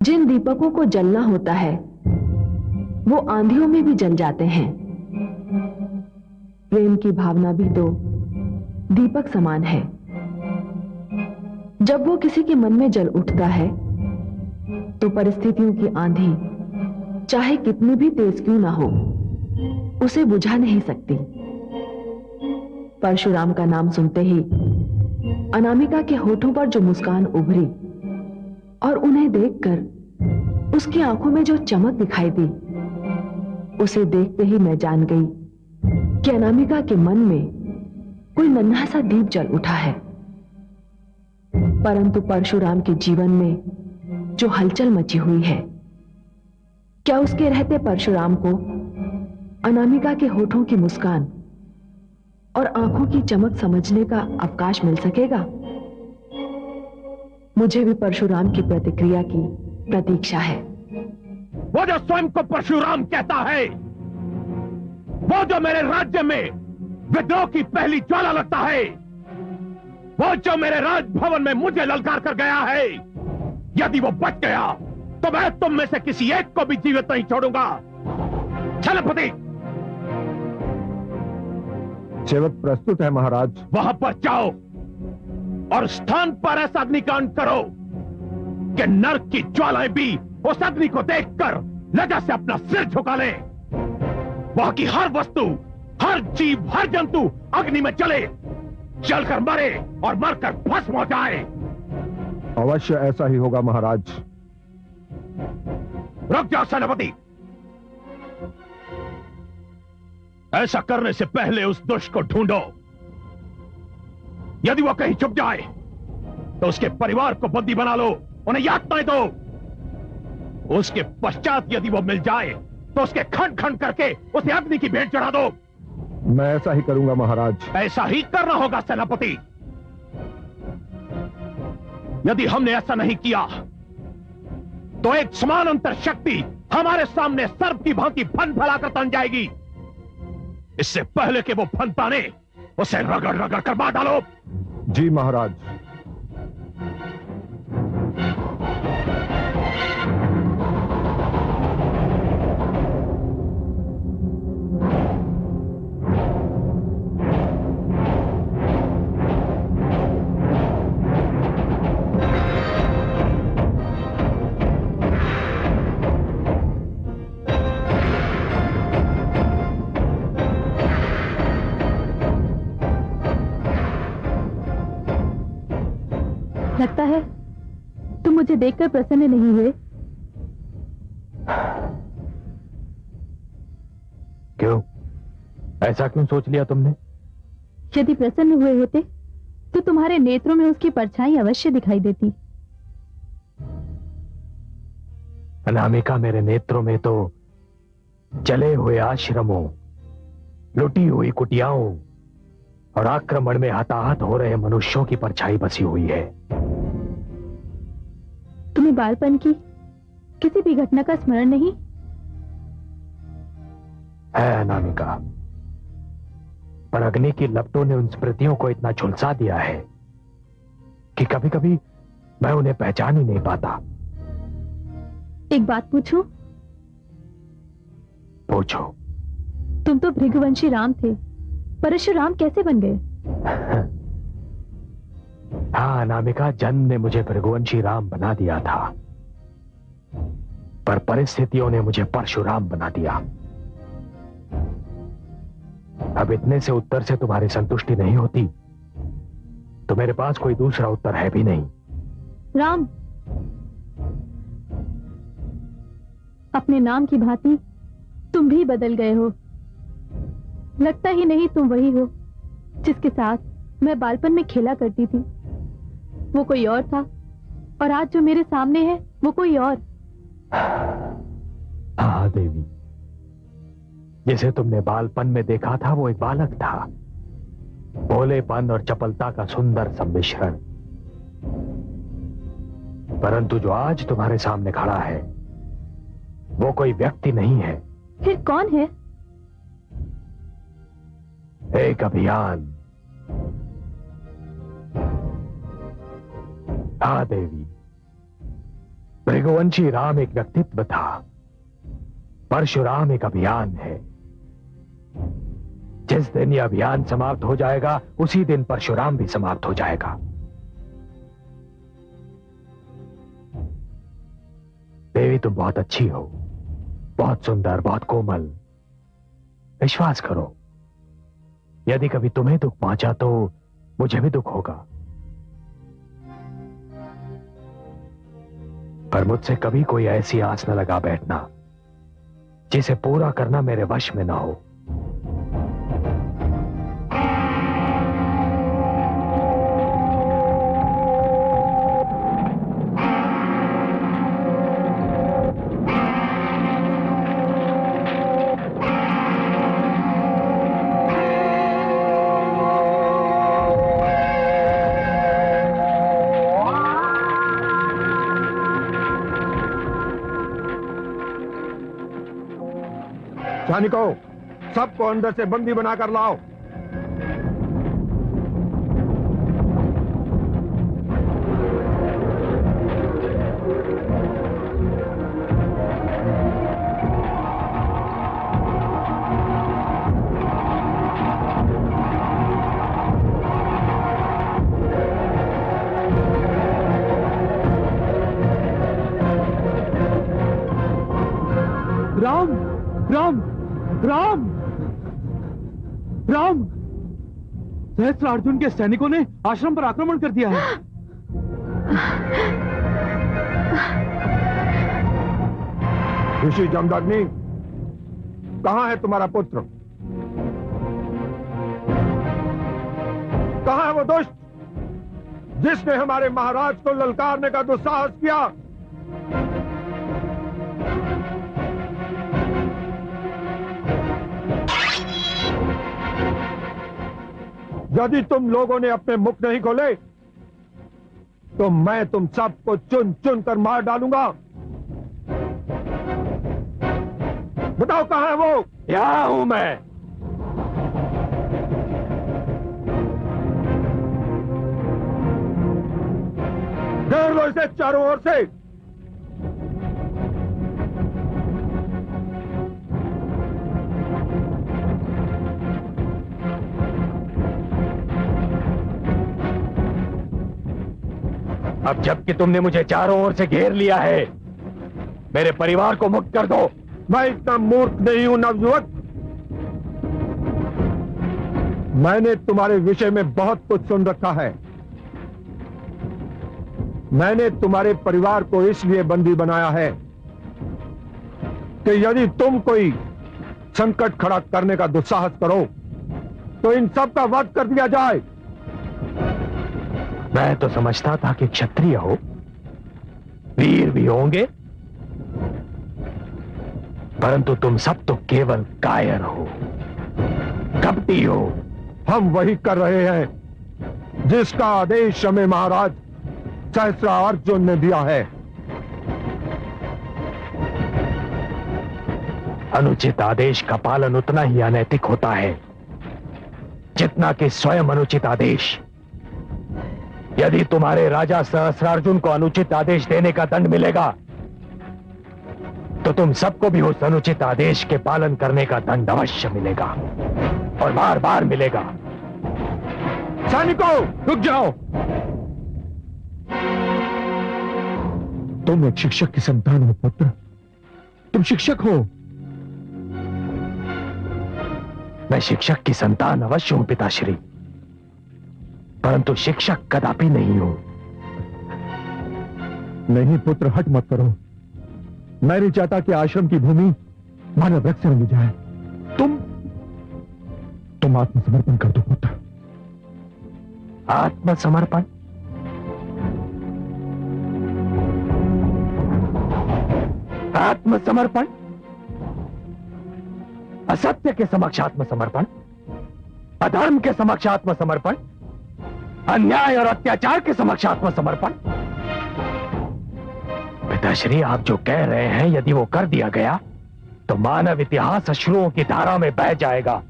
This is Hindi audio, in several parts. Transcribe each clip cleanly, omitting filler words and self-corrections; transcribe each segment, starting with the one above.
जिन दीपकों को जलना होता है वो आंधियों में भी जल जाते हैं। प्रेम की भावना भी तो दीपक समान है। जब वो किसी के मन में जल उठता है तो परिस्थितियों की आंधी चाहे कितनी भी तेज क्यों ना हो उसे बुझा नहीं सकती। परशुराम का नाम सुनते ही अनामिका के होठों पर जो मुस्कान उभरी और उन्हें देखकर उसकी आंखों में जो चमक दिखाई दी, उसे देखते ही मैं जान गई कि अनामिका के मन में कोई नन्हा सा दीप जल उठा है। परंतु परशुराम के जीवन में जो हलचल मची हुई है, क्या उसके रहते परशुराम को अनामिका के होठों की मुस्कान और आंखों की चमक समझने का अवकाश मिल सकेगा? मुझे भी परशुराम की प्रतिक्रिया की प्रतीक्षा है। वो जो स्वयं को परशुराम कहता है, वो जो मेरे राज्य में विद्रोह की पहली ज्वाला लगता है, वो जो मेरे राजभवन में मुझे ललकार कर गया है, यदि वो बच गया तो मैं तुम में से किसी एक को भी जीवित नहीं छोड़ूंगा। छलपति, सेवक प्रस्तुत है महाराज। वहां पर जाओ और स्थान पर ऐसा अग्निकांड करो कि नरक की ज्वालाएं भी उस अग्नि को देखकर लज्जा से अपना सिर झुका ले। वहां की हर वस्तु, हर जीव, हर जंतु अग्नि में जले, जलकर मरे और मरकर भस्म हो जाए। अवश्य ऐसा ही होगा महाराज। रुक जाओ सेनापति, ऐसा करने से पहले उस दुष्ट को ढूंढो। यदि वो कहीं छुप जाए तो उसके परिवार को बंदी बना लो, उन्हें यातनाएं दो। उसके पश्चात यदि वो मिल जाए तो उसके खंड खंड करके उसे अग्नि की भेंट चढ़ा दो। मैं ऐसा ही करूंगा महाराज। ऐसा ही करना होगा सेनापति। यदि हमने ऐसा नहीं किया तो एक समानांतर शक्ति हमारे सामने सर्प की भांति फन फैलाकर तन जाएगी। इससे पहले कि वो फन ताने, उसे रगड़ रगड़ कर मार डालो। जी महाराज। लगता है तुम मुझे देखकर प्रसन्न नहीं हुए। क्यों? ऐसा क्यों सोच लिया तुमने? यदि प्रसन्न हुए होते तो तुम्हारे नेत्रों में उसकी परछाई अवश्य दिखाई देती। अनामिका, मेरे नेत्रों में तो जले हुए आश्रमों, लुटी हुई कुटियाओं और आक्रमण में हताहत हो रहे मनुष्यों की परछाई बसी हुई है। तुम्हें बालपन की किसी भी घटना का स्मरण नहीं है अनामिका, पर अग्नि की लपटों ने उन स्मृतियों को इतना झुलसा दिया है कि कभी कभी मैं उन्हें पहचान ही नहीं पाता। एक बात पूछूं? पूछो। तुम तो भृगुवंशी राम थे, परशुराम कैसे बन गए? हाँ अनामिका, जन्म ने मुझे भृगुवंशी राम बना दिया था, पर परिस्थितियों ने मुझे परशुराम बना दिया। अब इतने से उत्तर से तुम्हारी संतुष्टि नहीं होती तो मेरे पास कोई दूसरा उत्तर है भी नहीं। राम, अपने नाम की भांति तुम भी बदल गए हो। लगता ही नहीं तुम वही हो जिसके साथ मैं बालपन में खेला करती थी। वो कोई और था और आज जो मेरे सामने है वो कोई और। हाँ देवी, जिसे तुमने बालपन में देखा था वो एक बालक था, भोलेपन और चपलता का सुंदर सम्मिश्रण। परंतु जो आज तुम्हारे सामने खड़ा है वो कोई व्यक्ति नहीं है। फिर कौन है? एक अभियान। हाँ देवी, भृगुवंशी राम एक व्यक्तित्व था, परशुराम एक अभियान है। जिस दिन यह अभियान समाप्त हो जाएगा उसी दिन परशुराम भी समाप्त हो जाएगा। देवी तुम बहुत अच्छी हो, बहुत सुंदर, बहुत कोमल। विश्वास करो, यदि कभी तुम्हें दुख पहुंचा तो मुझे भी दुख होगा, पर मुझसे कभी कोई ऐसी आस न लगा बैठना जिसे पूरा करना मेरे वश में ना हो। सैनिकों, सबको अंदर से बंदी बनाकर लाओ। राम राम राम राम, सहस्त्रार्जुन के सैनिकों ने आश्रम पर आक्रमण कर दिया है। ऋषि जमदग्नि, कहां है तुम्हारा पुत्र? कहां है वो दुष्ट जिसने हमारे महाराज को ललकारने का दुस्साहस किया? यदि तुम लोगों ने अपने मुख नहीं खोले तो मैं तुम सबको चुन चुन कर मार डालूंगा। बताओ कहां है वो? यहां हूं मैं। घेर लो इसे चारों ओर से। अब जबकि तुमने मुझे चारों ओर से घेर लिया है, मेरे परिवार को मुक्त कर दो। मैं इतना मूर्ख नहीं हूं नवयुवक। मैंने तुम्हारे विषय में बहुत कुछ सुन रखा है। मैंने तुम्हारे परिवार को इसलिए बंदी बनाया है कि यदि तुम कोई संकट खड़ा करने का दुस्साहस करो तो इन सब का वध कर दिया जाए। मैं तो समझता था कि क्षत्रिय हो, वीर भी होंगे, परंतु तुम सब तो केवल कायर हो, कपटी हो। हम वही कर रहे हैं जिसका आदेश हमें महाराज सहस्त्रार्जुन ने दिया है। अनुचित आदेश का पालन उतना ही अनैतिक होता है जितना कि स्वयं अनुचित आदेश। यदि तुम्हारे राजा सहस्त्रार्जुन को अनुचित आदेश देने का दंड मिलेगा तो तुम सबको भी उस अनुचित आदेश के पालन करने का दंड अवश्य मिलेगा और बार बार मिलेगा। सैनिकों, रुक जाओ। तुम एक शिक्षक की संतान हो पुत्र, तुम शिक्षक हो। मैं शिक्षक की संतान अवश्य हूं पिताश्री, परंतु शिक्षक कदापि नहीं हूं। नहीं पुत्र, हट मत करो। मैं नहीं चाहता कि आश्रम की भूमि मानव रक्त से रंगी जाए। तुम आत्मसमर्पण कर दो पुत्र। आत्मसमर्पण? आत्मसमर्पण? असत्य के समक्ष आत्मसमर्पण, अधर्म के समक्ष आत्मसमर्पण, अन्याय और अत्याचार के समक्ष आत्मसमर्पण। पिताश्री, आप जो कह रहे हैं यदि वो कर दिया गया तो मानव इतिहास अश्रुओं की धारा में बह जाएगा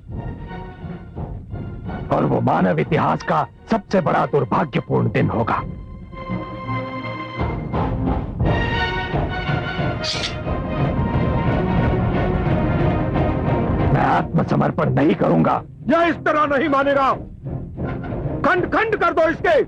और वो मानव इतिहास का सबसे बड़ा दुर्भाग्यपूर्ण दिन होगा। आत्मसमर्पण नहीं करूंगा। यह इस तरह नहीं मानेगा। खंड खंड कर दो इसके।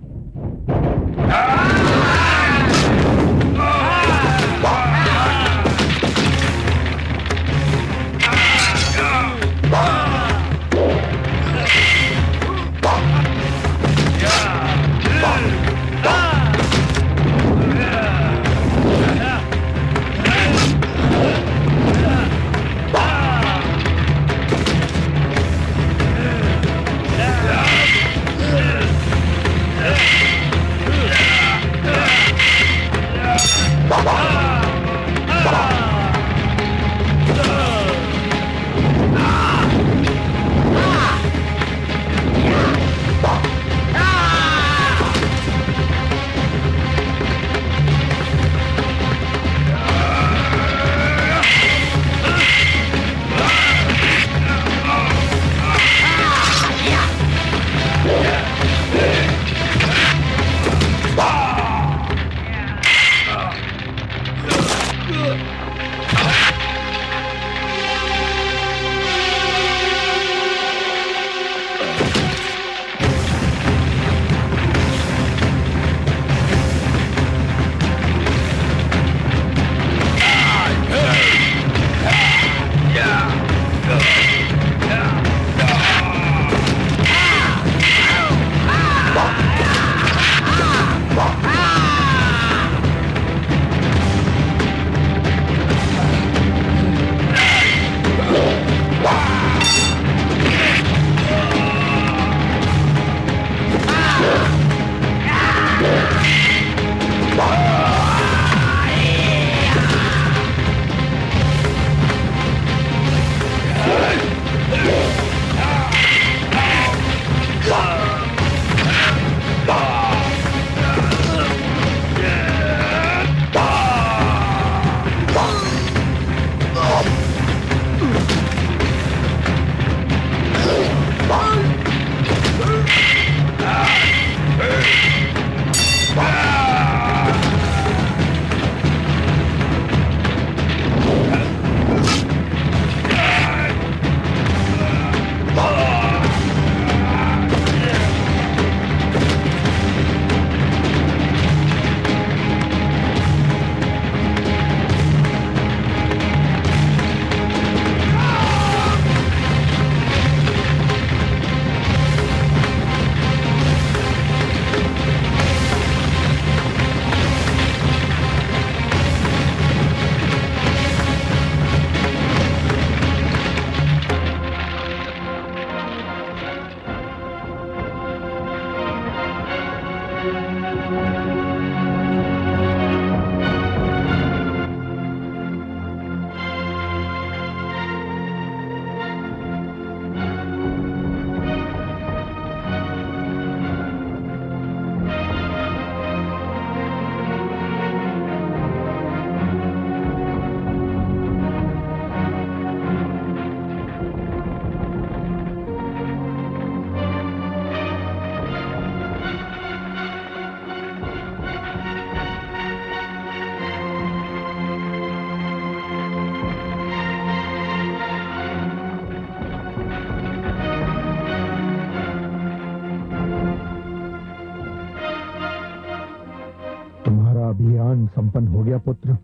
अभियान संपन्न हो गया पुत्र।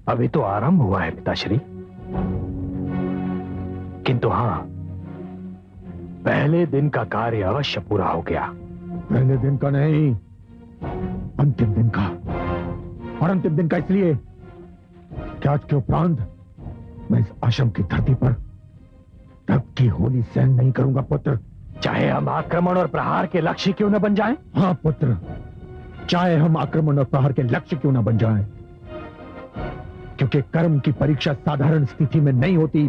अभी तो आरंभ हुआ है पिताश्री, किंतु हां, पहले दिन का कार्य अवश्य पूरा हो गया। पहले दिन का नहीं, अंतिम दिन का। और अंतिम दिन का इसलिए कि आज के उपरांत मैं इस आश्रम की धरती पर रक्त की होली सहन नहीं करूंगा पुत्र। चाहे हम आक्रमण और प्रहार के लक्ष्य क्यों न बन जाएं? हाँ पुत्र, चाहे हम आक्रमण और प्रहार के लक्ष्य क्यों न बन जाएं, क्योंकि कर्म की परीक्षा साधारण स्थिति में नहीं होती।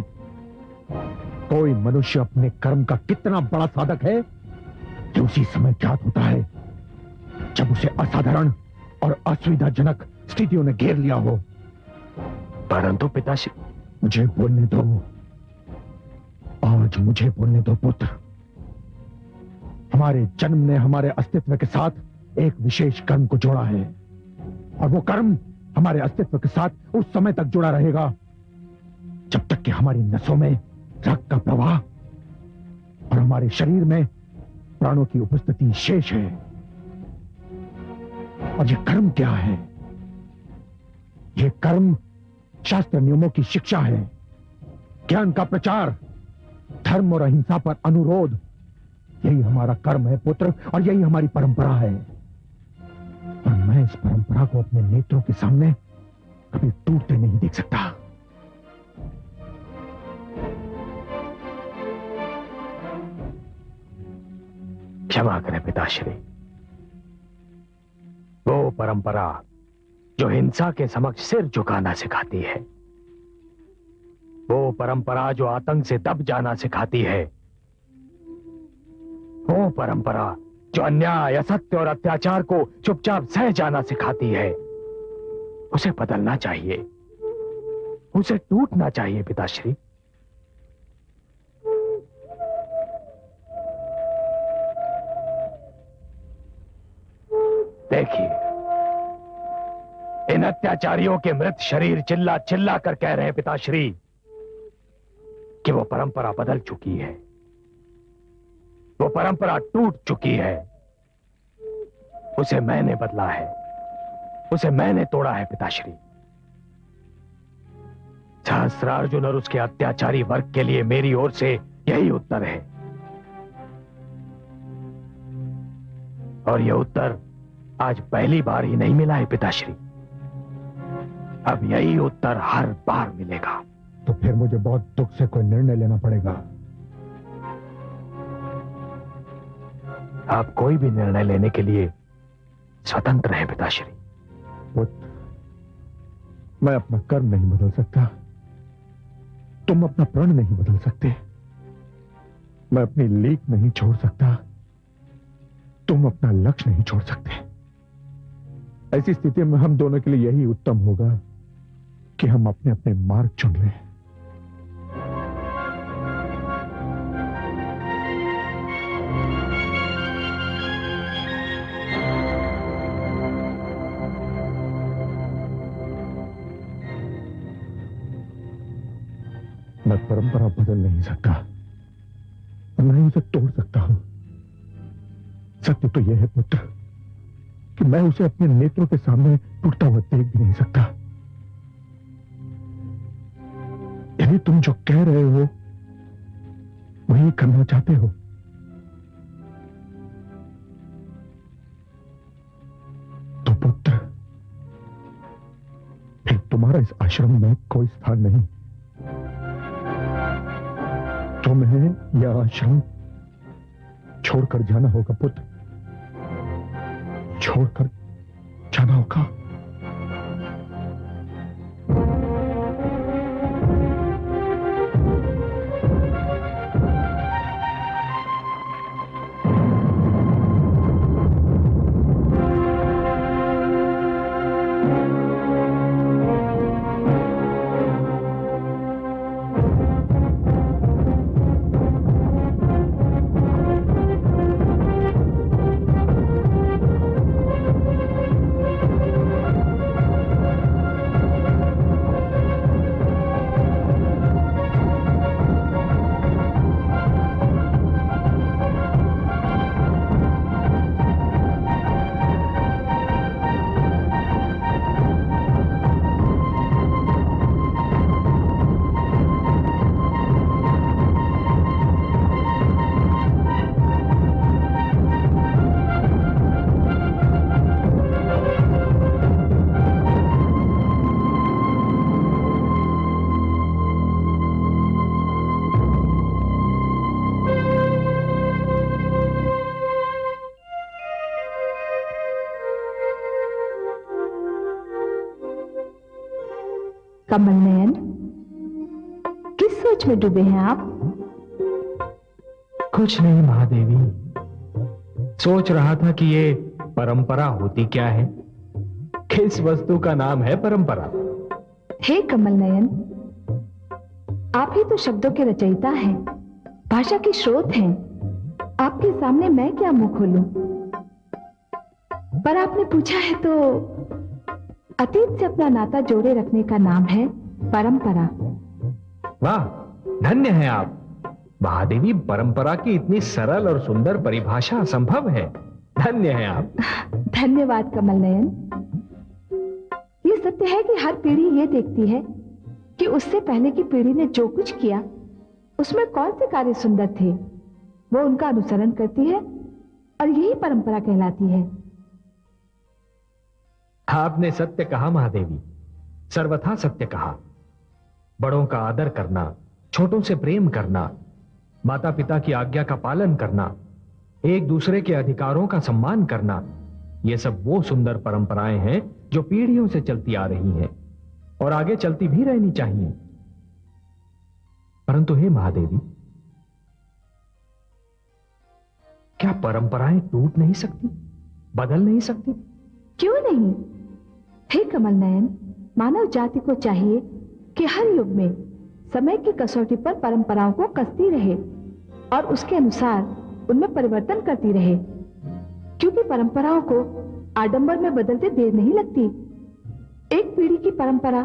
कोई मनुष्य अपने कर्म का कितना बड़ा साधक है कि उसी समय ज्ञात होता है जब उसे असाधारण और असुविधाजनक स्थितियों ने घेर लिया हो। परंतु पिताश्री, मुझे बोलने दो, आज मुझे बोलने दो पुत्र। हमारे जन्म ने हमारे अस्तित्व के साथ एक विशेष कर्म को जोड़ा है, और वो कर्म हमारे अस्तित्व के साथ उस समय तक जुड़ा रहेगा जब तक कि हमारी नसों में रक्त का प्रवाह और हमारे शरीर में प्राणों की उपस्थिति शेष है। और ये कर्म क्या है? ये कर्म शास्त्र नियमों की शिक्षा है, ज्ञान का प्रचार, धर्म और अहिंसा पर अनुरोध। यही हमारा कर्म है पुत्र, और यही हमारी परंपरा है। और मैं इस परंपरा को अपने नेत्रों के सामने कभी टूटते नहीं देख सकता। क्षमा करें पिताश्री, वो परंपरा जो हिंसा के समक्ष सिर झुकाना सिखाती है, वो परंपरा जो आतंक से दब जाना सिखाती है, वो परंपरा जो अन्याय, असत्य और अत्याचार को चुपचाप सह जाना सिखाती है, उसे बदलना चाहिए, उसे टूटना चाहिए पिताश्री। देखिए, इन अत्याचारियों के मृत शरीर चिल्ला चिल्ला कर कह रहे हैं पिताश्री कि वो परंपरा बदल चुकी है, वो परंपरा टूट चुकी है। उसे मैंने बदला है, उसे मैंने तोड़ा है पिताश्री। सहस्रार्जुन और उसके अत्याचारी वर्ग के लिए मेरी ओर से यही उत्तर है, और यह उत्तर आज पहली बार ही नहीं मिला है पिताश्री, अब यही उत्तर हर बार मिलेगा। तो फिर मुझे बहुत दुख से कोई निर्णय लेना पड़ेगा। आप कोई भी निर्णय लेने के लिए स्वतंत्र हैं पिताश्री। पुत्र, मैं अपना कर्म नहीं बदल सकता, तुम अपना प्रण नहीं बदल सकते, मैं अपनी लीक नहीं छोड़ सकता, तुम अपना लक्ष्य नहीं छोड़ सकते। ऐसी स्थिति में हम दोनों के लिए यही उत्तम होगा कि हम अपने अपने मार्ग चुन लें। मैं परंपरा बदल नहीं सकता और न ही उसे तोड़ सकता हूं। सत्य तो यह है पुत्र कि मैं उसे अपने नेत्रों के सामने टूटता हुआ देख भी नहीं सकता। यदि तुम जो कह रहे हो वही करना चाहते हो, तो पुत्र फिर तुम्हारा इस आश्रम में कोई स्थान नहीं। तुम्हें यह आश्रम छोड़कर जाना होगा पुत्र, छोड़कर जाना होगा। कमल नयन, किस सोच में डूबे हैं आप? कुछ नहीं महादेवी, सोच रहा था कि ये परंपरा होती क्या है, किस वस्तु का नाम है परंपरा। हे कमल नयन, आप ही तो शब्दों के रचयिता हैं, भाषा के स्रोत हैं। आपके सामने मैं क्या मुंह खोलूं? पर आपने पूछा है तो अतीत से अपना नाता जोड़े रखने का नाम है परंपरा। वाह, धन्य हैं आप, महादेवी, परंपरा की इतनी सरल और सुंदर परिभाषा असंभव है। धन्य है आप। धन्यवाद कमल नयन। ये सत्य है कि हर पीढ़ी ये देखती है कि उससे पहले की पीढ़ी ने जो कुछ किया उसमें कौन से कार्य सुंदर थे, वो उनका अनुसरण करती है और यही परंपरा कहलाती है। आपने सत्य कहा महादेवी, सर्वथा सत्य कहा। बड़ों का आदर करना, छोटों से प्रेम करना, माता पिता की आज्ञा का पालन करना, एक दूसरे के अधिकारों का सम्मान करना, ये सब वो सुंदर परंपराएं हैं जो पीढ़ियों से चलती आ रही हैं और आगे चलती भी रहनी चाहिए। परंतु हे महादेवी, क्या परंपराएं टूट नहीं सकती, बदल नहीं सकती? क्यों नहीं? हे कमल नयन, मानव जाति को चाहिए कि हर युग में समय की कसौटी पर परंपराओं को कसती रहे और उसके अनुसार उनमें परिवर्तन करती रहे, क्योंकि परंपराओं को आडंबर में बदलते देर नहीं लगती। एक पीढ़ी की परंपरा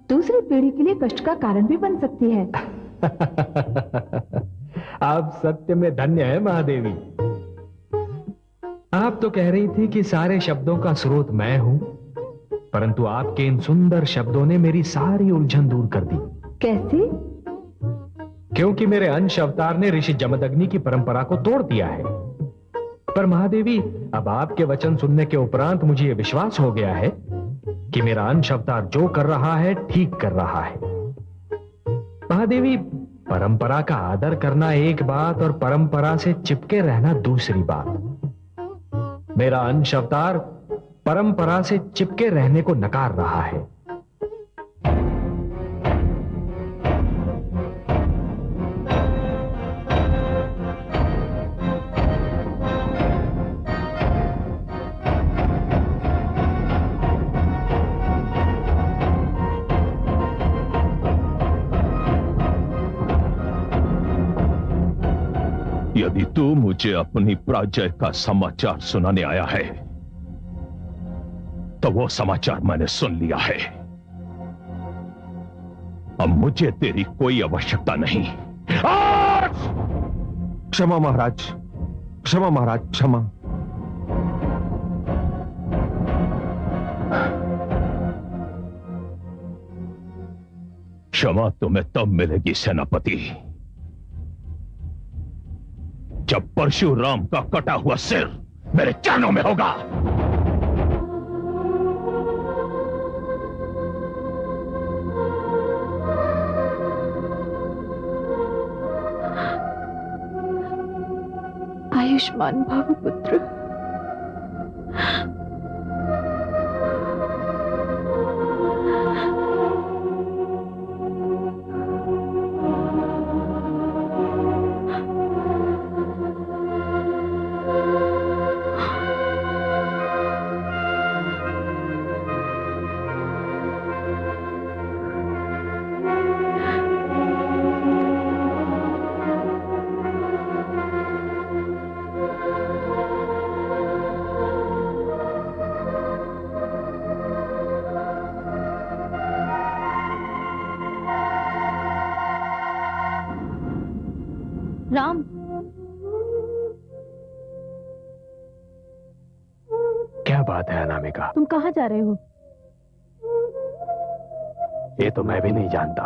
दूसरी पीढ़ी के लिए कष्ट का कारण भी बन सकती है। आप सत्य में धन्य है महादेवी। आप तो कह रही थी कि सारे शब्दों का स्रोत मैं हूं, परंतु आपके इन सुंदर शब्दों ने मेरी सारी उलझन दूर कर दी। कैसे? क्योंकि मेरे अंश अवतार ने ऋषि जमदग्नि की परंपरा को तोड़ दिया है। पर महादेवी, अब आपके वचन सुनने के उपरांत मुझे यह विश्वास हो गया है कि मेरा अंश अवतार जो कर रहा है ठीक कर रहा है। महादेवी, परंपरा का आदर करना एक बात और परंपरा से चिपके रहना दूसरी बात। मेरा अंश अवतार परंपरा से चिपके रहने को नकार रहा है। यदि तू मुझे अपनी पराजय का समाचार सुनाने आया है तो वो समाचार मैंने सुन लिया है। अब मुझे तेरी कोई आवश्यकता नहीं। क्षमा महाराज, क्षमा महाराज, क्षमा। क्षमा तुम्हें तब मिलेगी सेनापति, जब परशुराम का कटा हुआ सिर मेरे चरणों में होगा। आयुष्मान भव पुत्र। राम, क्या बात है अनामिका? तुम कहाँ जा रहे हो? ये तो मैं भी नहीं जानता।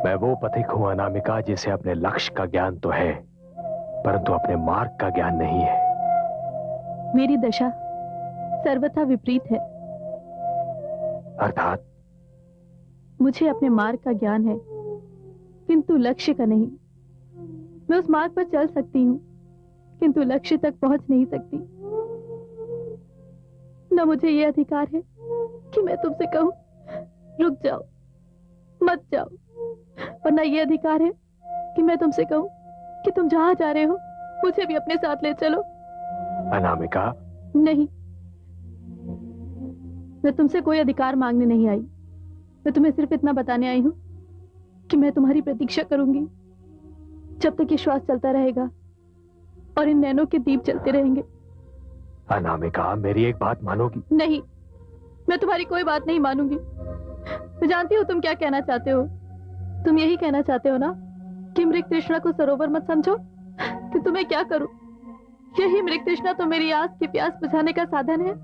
मैं वो पथिक हूं अनामिका जिसे अपने लक्ष्य का ज्ञान तो है, परंतु अपने मार्ग का ज्ञान नहीं है। मेरी दशा सर्वथा विपरीत है। अर्थात? मुझे अपने मार्ग का ज्ञान है, किंतु लक्ष्य का नहीं। मैं उस मार्ग पर चल सकती हूँ, किंतु लक्ष्य तक पहुंच नहीं सकती। न मुझे यह अधिकार है कि मैं तुमसे कहूं रुक जाओ, मत जाओ, और न यह अधिकार है कि मैं तुमसे कहूं कि तुम जहां जा रहे हो मुझे भी अपने साथ ले चलो। अनामिका, नहीं, मैं तुमसे कोई अधिकार मांगने नहीं आई। मैं तुम्हें सिर्फ इतना बताने आई हूं कि मैं तुम्हारी प्रतीक्षा करूंगी जब तक ये श्वास चलता रहेगा और इन नैनों के दीप जलते रहेंगे। अनामिका, मेरी एक बात मानोगी? नहीं, मैं तुम्हारी कोई बात नहीं मानूंगी। मैं जानती हूँ तुम क्या कहना चाहते हो, तुम यही कहना चाहते हो ना कि मृग तृष्णा को सरोवर मत समझो? कि तुम्हें क्या करूं? यही मृग तृष्णा तो मेरी आस की प्यास बुझाने का साधन है।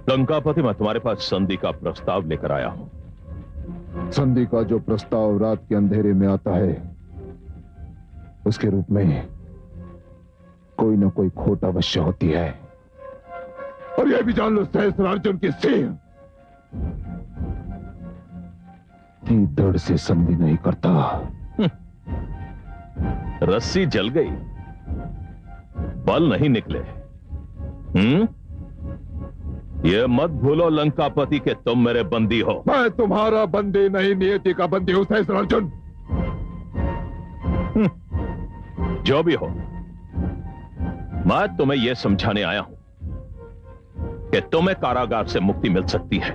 लंकापति, मैं तुम्हारे पास संधि का प्रस्ताव लेकर आया हूं। संधि का जो प्रस्ताव रात के अंधेरे में आता है, उसके रूप में कोई ना कोई खोट अवश्य होती है। और यह भी जान लो सहस्त्रार्जुन की सिंह की दृढ़ से संधि नहीं करता। रस्सी जल गई, बल नहीं निकले। ये मत भूलो लंकापति के तुम मेरे बंदी हो। मैं तुम्हारा बंदी नहीं, नियति का बंदी हूं सहस्त्रार्जुन। जो भी हो, मैं तुम्हें यह समझाने आया हूं कि तुम्हें कारागार से मुक्ति मिल सकती है।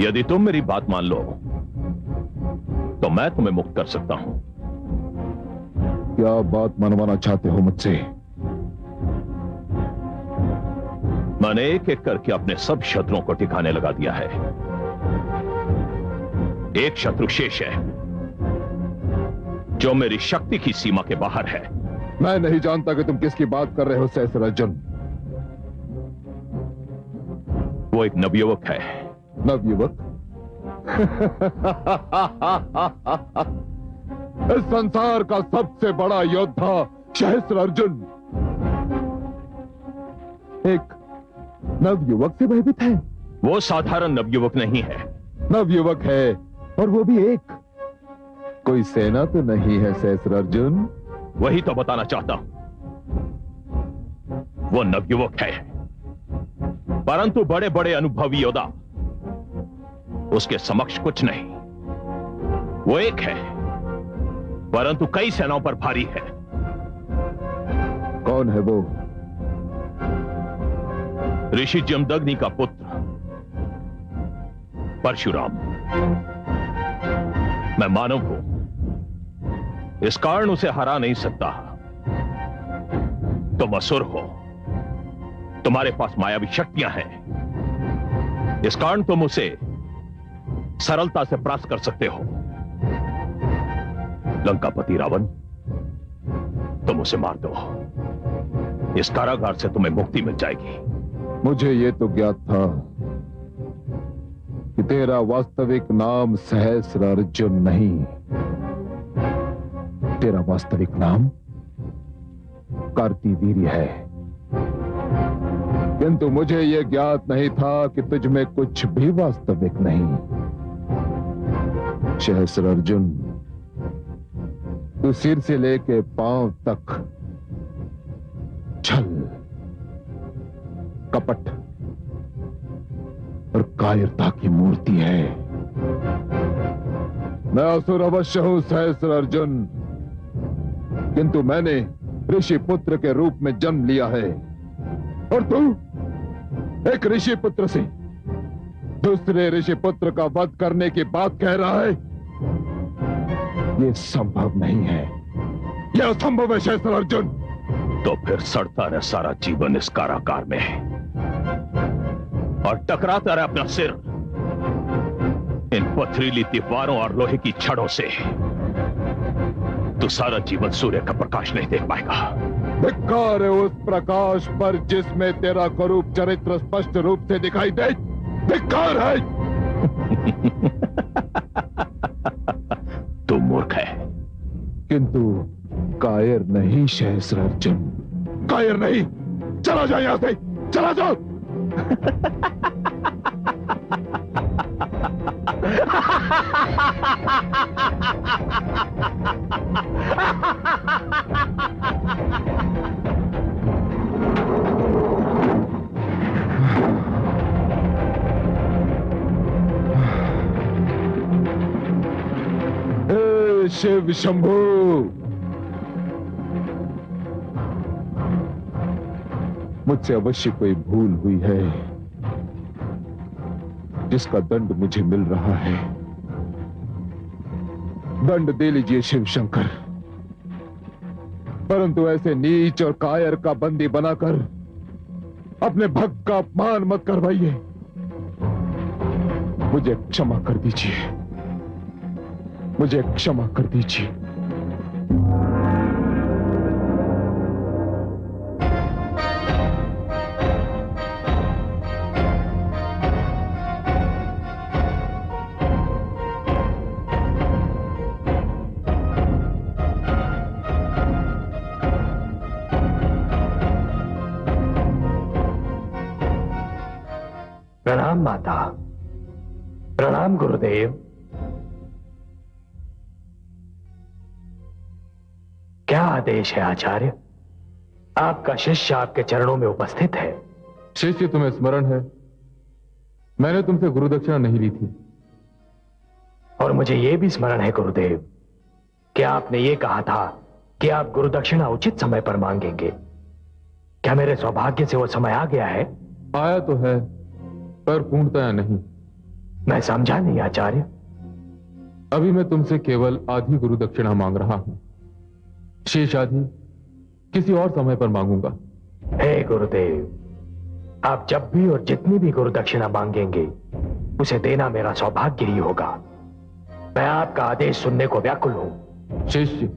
यदि तुम मेरी बात मान लो तो मैं तुम्हें मुक्त कर सकता हूं। क्या बात मनवाना चाहते हो मुझसे? मैंने एक एक करके अपने सब शत्रुओं को ठिकाने लगा दिया है। एक शत्रु शेष है जो मेरी शक्ति की सीमा के बाहर है। मैं नहीं जानता कि तुम किसकी बात कर रहे हो सहस्त्रार्जुन। वो एक नवयुवक है। नवयुवक? इस संसार का सबसे बड़ा योद्धा सहस्त्रार्जुन एक नवयुवक से भयभीत है। वो साधारण नवयुवक नहीं है। नवयुवक है, और वो भी एक। कोई सेना तो नहीं है सहस्त्रार्जुन? वही तो बताना चाहता हूं। वो नवयुवक है, परंतु बड़े बड़े अनुभवी योद्धा उसके समक्ष कुछ नहीं। वो एक है, परंतु कई सेनाओं पर भारी है। कौन है वो? ऋषि जमदग्नि का पुत्र परशुराम। मैं मानव हूं, इस कारण उसे हरा नहीं सकता। तुम असुर हो, तुम्हारे पास मायावी शक्तियां हैं, इस कारण तुम उसे सरलता से परास्त कर सकते हो। लंकापति रावण, तुम उसे मार दो। इस कारागार से तुम्हें मुक्ति मिल जाएगी। मुझे ये तो ज्ञात था कि तेरा वास्तविक नाम सहस्त्रार्जुन नहीं, तेरा वास्तविक नाम कार्तिवीर्य है। किंतु मुझे यह ज्ञात नहीं था कि तुझ में कुछ भी वास्तविक नहीं। सहस्त्रार्जुन, तू सिर से लेके पांव तक छल, कपट और कायरता की मूर्ति है। मैं असुर अवश्य हूं सहस्त्रार्जुन, किंतु मैंने ऋषि पुत्र के रूप में जन्म लिया है। और तू एक ऋषि पुत्र से दूसरे ऋषि पुत्र का वध करने की बात कह रहा है? यह संभव नहीं है, यह असंभव है सहस्त्रार्जुन। तो फिर सड़ता रहे सारा जीवन इस कारागार में और टकराता रहे अपना सिर इन पथरीली दीवारों और लोहे की छड़ों से, तो सारा जीवन सूर्य का प्रकाश नहीं देख पाएगा। धिक्कार है उस प्रकाश पर जिसमें तेरा कुरूप चरित्र स्पष्ट रूप से दिखाई दे। धिक्कार है। तू मूर्ख है, किंतु कायर नहीं सहस्रार्जुन, कायर नहीं। चला जाओ यहां से, चला जाओ। हे शिव शंभू, मुझसे अवश्य कोई भूल हुई है जिसका दंड मुझे मिल रहा है। दंड दे लीजिए शिव शंकर, परंतु ऐसे नीच और कायर का बंदी बनाकर अपने भक्त का अपमान मत करवाइए। मुझे क्षमा कर दीजिए, मुझे क्षमा कर दीजिए। प्रणाम माता, प्रणाम गुरुदेव। क्या आदेश है आचार्य? आपका शिष्य आपके चरणों में उपस्थित है। शिष्य, तुम्हें स्मरण है मैंने तुमसे गुरु दक्षिणा नहीं ली थी। और मुझे यह भी स्मरण है गुरुदेव कि आपने ये कहा था कि आप गुरु दक्षिणा उचित समय पर मांगेंगे। क्या मेरे सौभाग्य से वो समय आ गया है? आया तो है, पर पूर्णतया नहीं। मैं समझा नहीं आचार्य। अभी मैं तुमसे केवल आधी गुरु दक्षिणा मांग रहा हूं, शेष आधी किसी और समय पर मांगूंगा। हे गुरुदेव, आप जब भी और जितनी भी गुरु दक्षिणा मांगेंगे उसे देना मेरा सौभाग्य ही होगा। मैं आपका आदेश सुनने को व्याकुल हूं। शिष्य,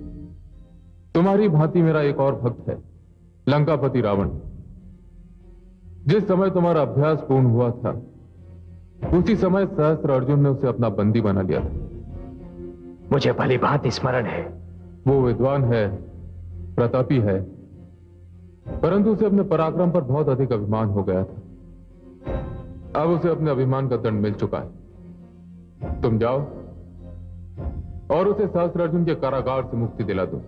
तुम्हारी भांति मेरा एक और भक्त है, लंकापति रावण। जिस समय तुम्हारा अभ्यास पूर्ण हुआ था उसी समय सहस्त्र अर्जुन ने उसे अपना बंदी बना लिया था। मुझे भली भांति स्मरण है। वो विद्वान है, प्रतापी है, परंतु उसे अपने पराक्रम पर बहुत अधिक अभिमान हो गया था। अब उसे अपने अभिमान का दंड मिल चुका है। तुम जाओ और उसे सहस्त्र अर्जुन के कारागार से मुक्ति दिला दो।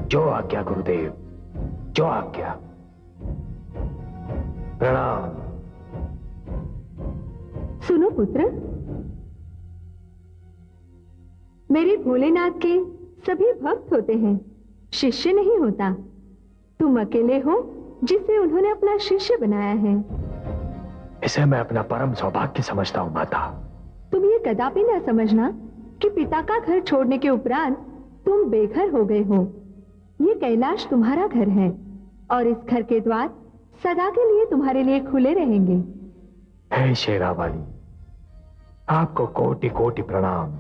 जो आज्ञा गुरुदेव, जो आज्ञा। प्रणाम। सुनो पुत्र, मेरे भोलेनाथ के सभी भक्त होते हैं, शिष्य नहीं होता। तुम अकेले हो जिसे उन्होंने अपना शिष्य बनाया है। इसे मैं अपना परम सौभाग्य समझता हूं माता। तुम ये कदापि न समझना कि पिता का घर छोड़ने के उपरांत तुम बेघर हो गए हो। ये कैलाश तुम्हारा घर है और इस घर के द्वार सदा के लिए तुम्हारे लिए खुले रहेंगे। हे शेरावाली, आपको कोटि कोटि प्रणाम।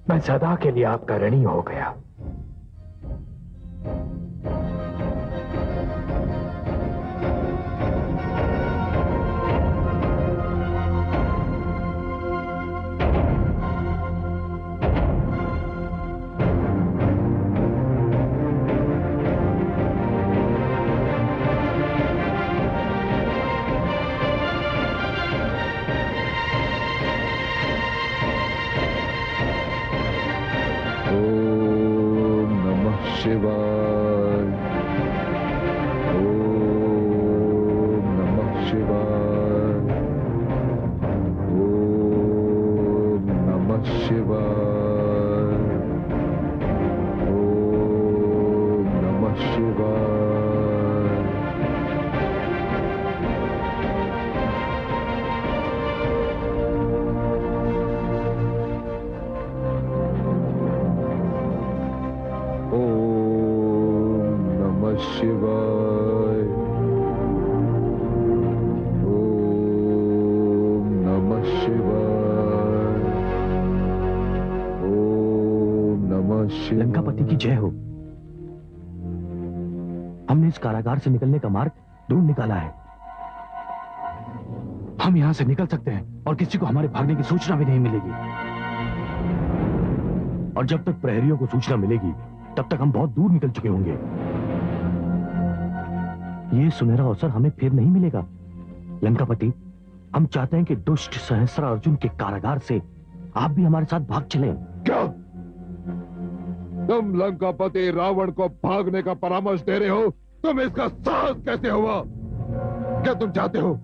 मैं सदा के लिए आपका ऋणी हो गया। शिवाय, ओम नमः शिवाय, ओम नमः शिवाय, ओम नमः शिवाय। ओम शिवाय। लंकापति की जय हो। हमने इस कारागार से निकलने का मार्ग ढूंढ निकाला है। हम यहां से निकल सकते हैं और किसी को हमारे भागने की सूचना भी नहीं मिलेगी। और जब तक प्रहरियों को सूचना मिलेगी तब तक हम बहुत दूर निकल चुके होंगे। ये सुनहरा अवसर हमें फिर नहीं मिलेगा। लंकापति, हम चाहते हैं कि दुष्ट सहस्त्र अर्जुन के कारागार से आप भी हमारे साथ भाग चलें। क्या तुम लंकापति रावण को भागने का परामर्श दे रहे हो? तुम इसका साहस कैसे हुआ? क्या तुम चाहते हो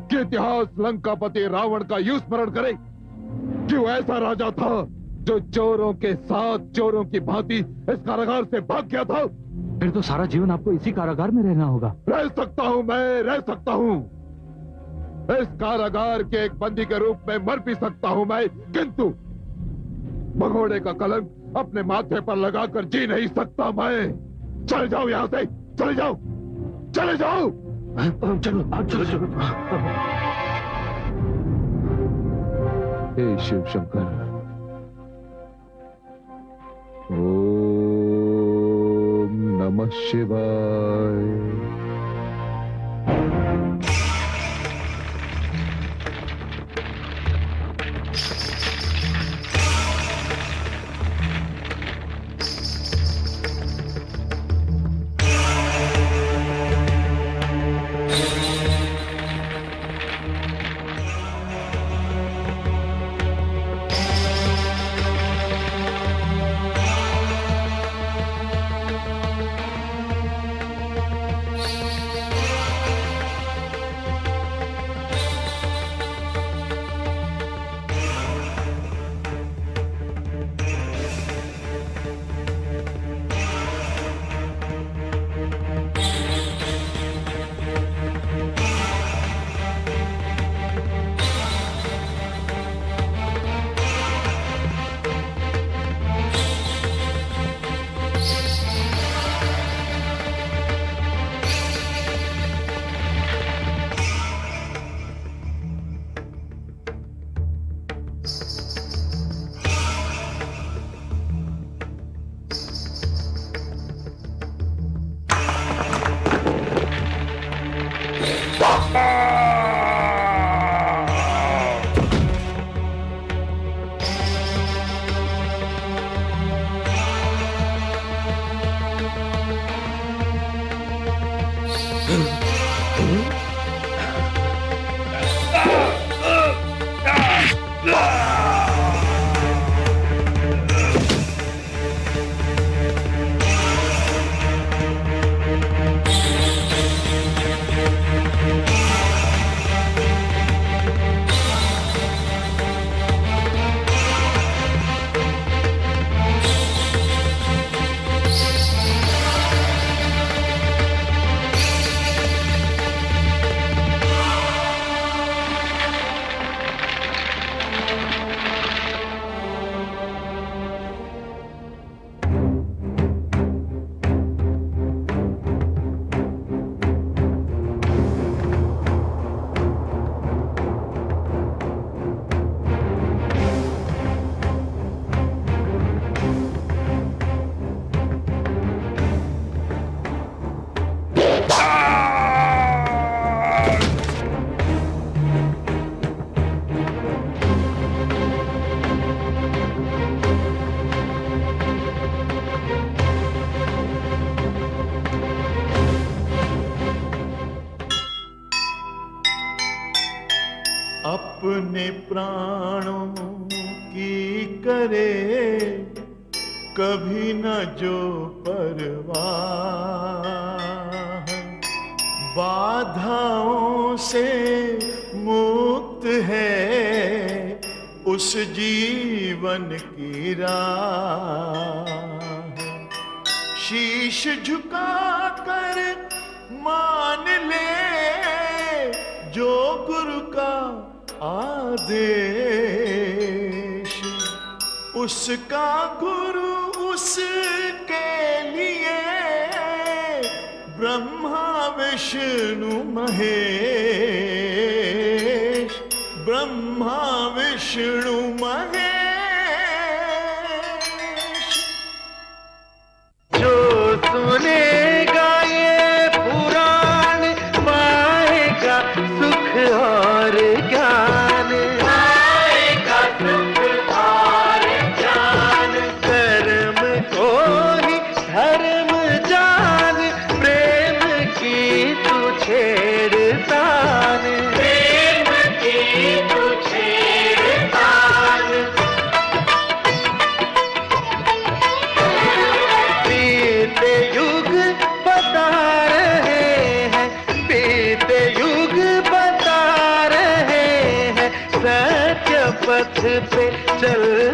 कि इतिहास लंकापति रावण का यूं स्मरण करे कि वो ऐसा राजा था जो चोरों के साथ चोरों की भांति इस कारागार से भाग गया था? फिर तो सारा जीवन आपको इसी कारागार में रहना होगा। रह सकता हूं, मैं रह सकता हूं। इस कारागार के एक बंदी के रूप में मर भी सकता हूं मैं, किंतु भगोड़े का कलंक अपने माथे पर लगाकर जी नहीं सकता मैं। चले जाओ यहां से, चले जाओ, चले जाओ। चलो चलो चलो। हे शिव शंकर, ओम नमः शिवाय। अपने प्राणों की करे कभी न जो परवाह, बाधाओं से मुक्त है उस जीवन की राह। शीश झुकाकर मान ले जो गुरु का आदेश, उसका गुरु उसके लिए ब्रह्मा विष्णु महेश, ब्रह्मा विष्णु महेश। पे चल